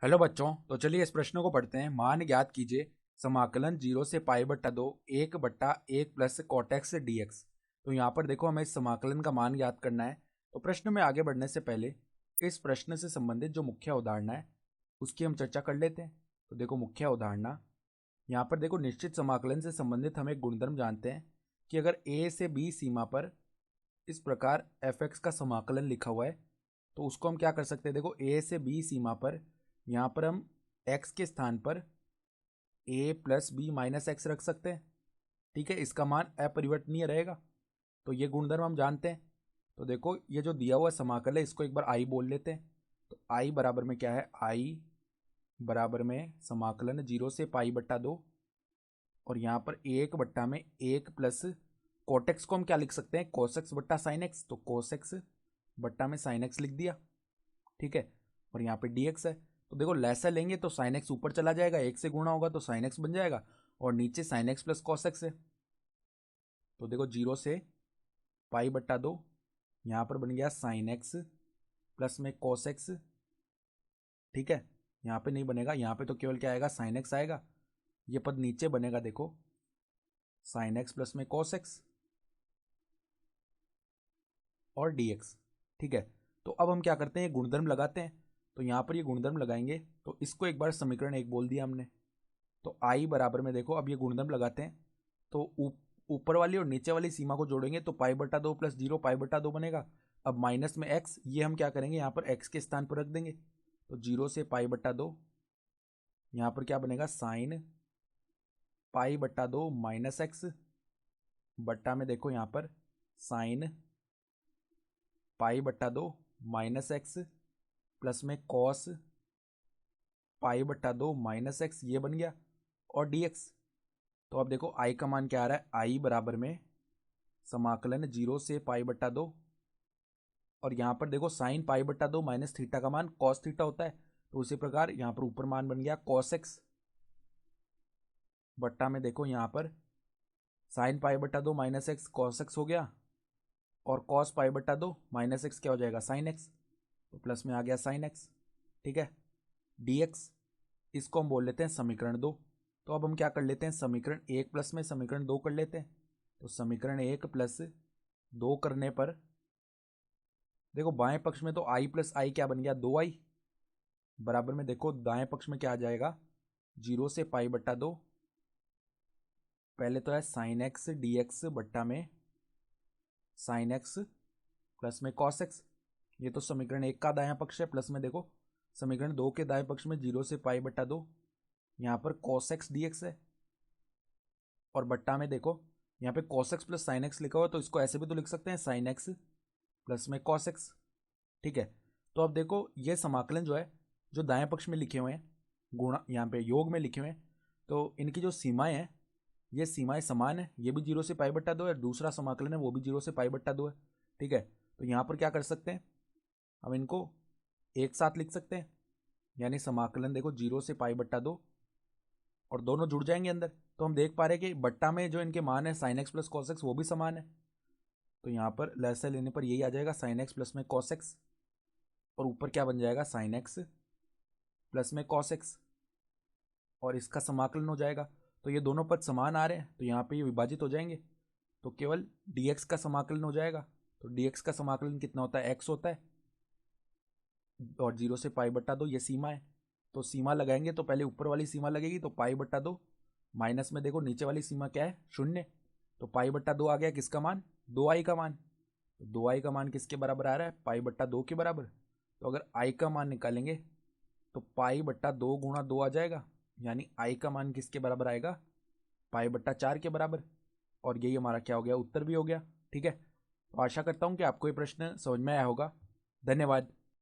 Hello बच्चों, तो चलिए इस प्रश्न को पढ़ते हैं। मान ज्ञात कीजिए समाकलन 0 से पाई बट्टा 2 1/1 plus cot X D X. तो यहाँ पर देखो हमें इस समाकलन का मान ज्ञात करना है। तो प्रश्न में आगे बढ़ने से पहले इस प्रश्न से संबंधित जो मुख्य अवधारणा है उसकी हम चर्चा कर लेते हैं। तो देखो मुख्य अवधारणा यहाँ पर देखो, निश्चित समाकलन से संबंधित हम एक गुणधर्म जानते हैं कि अगर ए से बी सीमा पर इस प्रकार एफ एक्स का समाकलन लिखा हुआ है तो उसको हम क्या कर सकते हैं। देखो ए से बी सीमा पर यहाँ पर हम x के स्थान पर a plus B minus X रख सकते हैं। ठीक है, इसका मान अपरिवर्तनीय रहेगा। तो ये गुणधर्म हम जानते हैं। तो देखो ये जो दिया हुआ समाकल है इसको एक बार i बोल लेते हैं। तो i बराबर में क्या है, i बराबर में समाकलन 0 से पाई बट्टा 2 और यहाँ पर 1 में 1 प्लस कोटेक्स को हम क्या लिख सकते हैं, कोस एक्स बट्टा साइन एक्स। तो कोस एक्स बट्टा में साइन एक्स लिख दिया। ठीक है, और यहाँ पे dx है। तो देखो लैसा लेंगे तो साइन एक्स ऊपर चला जाएगा, एक से गुणा होगा तो साइन एक्स बन जाएगा और नीचे sine x plus cos x है। तो देखो 0 से पाई बट्टा 2 यहाँ पर बन गया साइन एक्स प्लस में कॉस एक्स। ठीक है, यहाँ पे नहीं बनेगा, यहाँ पे तो केवल क्या आएगा, साइन एक्स आएगा। ये पद नीचे बनेगा, देखो साइन एक्स प्लस में कॉस एक्स और dx। ठीक है, तो अब हम क्या करते हैं, गुणधर्म लगाते हैं। तो यहाँ पर ये गुणधर्म लगाएंगे तो इसको एक बार समीकरण 1 बोल दिया हमने। तो i बराबर में देखो अब ये गुणधर्म लगाते हैं तो ऊपर वाली और नीचे वाली सीमा को जोड़ेंगे तो पाई बट्टा 2 प्लस 0 पाई बट्टा 2 बनेगा। अब माइनस में x, ये हम क्या करेंगे, यहाँ पर x के स्थान पर रख देंगे। तो 0 से पाई बट्टा 2 यहाँ पर क्या बनेगा, साइन पाई बट्टा 2 माइनस एक्स बट्टा में देखो यहाँ पर साइन पाई बट्टा 2 माइनस एक्स प्लस में कॉस पाई बट्टा 2 माइनस एक्स, ये बन गया और dx। तो अब देखो i का मान क्या आ रहा है, i बराबर में समाकलन 0 से पाई बट्टा 2 और यहाँ पर देखो साइन पाई बट्टा 2 माइनस थीटा का मान कॉस थीटा होता है। तो उसी प्रकार यहाँ पर ऊपर मान बन गया कॉस एक्स बट्टा में देखो यहाँ पर साइन पाई बट्टा 2 माइनस एक्स कॉस एक्स हो गया और कॉस पाई बट्टा 2 माइनस एक्स क्या हो जाएगा, साइन एक्स। तो प्लस में आ गया साइन एक्स। ठीक है, dx इसको हम बोल लेते हैं समीकरण 2। तो अब हम क्या कर लेते हैं, समीकरण 1 प्लस में समीकरण 2 कर लेते हैं। तो समीकरण 1 प्लस 2 करने पर देखो बाएं पक्ष में तो i प्लस आई क्या बन गया, 2i बराबर में देखो दाएं पक्ष में क्या आ जाएगा, 0 से पाई बट्टा 2, पहले तो है साइन एक्स dx बट्टा में साइन एक्स प्लस में कॉस एक्स। ये तो समीकरण 1 का दायां पक्ष है। प्लस में देखो समीकरण 2 के दाएं पक्ष में 0 से पाई बट्टा 2 यहाँ पर cos x dx है और बट्टा में देखो यहाँ पे cos x plus sine x लिखा हुआ है तो इसको ऐसे भी तो लिख सकते हैं, साइन एक्स प्लस में cos x। ठीक है, तो अब देखो ये समाकलन जो है, जो दाएं पक्ष में लिखे हुए हैं गुणा, यहाँ पे योग में लिखे हुए हैं, तो इनकी जो सीमाएं हैं ये सीमाएं समान है। ये भी 0 से पाई बट्टा 2 है, दूसरा समाकलन है वो भी 0 से पाई बट्टा 2 है। ठीक है, तो यहाँ पर क्या कर सकते हैं, हम इनको एक साथ लिख सकते हैं, यानी समाकलन देखो 0 से पाई बट्टा 2 और दोनों जुड़ जाएंगे अंदर। तो हम देख पा रहे हैं कि बट्टा में जो इनके मान है sine x plus cos x वो भी समान है। तो यहाँ पर लैसा लेने पर यही आ जाएगा, साइन एक्स प्लस में कॉस एक्स और ऊपर क्या बन जाएगा, साइन एक्स प्लस में कॉस एक्स और इसका समाकलन हो जाएगा। तो ये दोनों पद समान आ रहे हैं तो यहाँ पे ये विभाजित हो जाएंगे तो केवल dx का समाकलन हो जाएगा। तो dx का समाकलन कितना होता है, x होता है और 0 से पाई बट्टा 2 ये सीमा है। तो सीमा लगाएंगे तो पहले ऊपर वाली सीमा लगेगी तो पाई बट्टा 2 माइनस में देखो नीचे वाली सीमा क्या है, 0। तो पाई बट्टा 2 आ गया किसका मान, 2i का मान। तो 2i का मान किसके बराबर आ रहा है, पाई बट्टा 2 के बराबर। तो अगर i का मान निकालेंगे तो पाई बट्टा 2 गुणा 2 आ जाएगा, यानी i का मान किसके बराबर आएगा, पाई बट्टा 4 के बराबर। और यही हमारा क्या हो गया, उत्तर भी हो गया। ठीक है, तो आशा करता हूँ कि आपको ये प्रश्न समझ में आया होगा। धन्यवाद।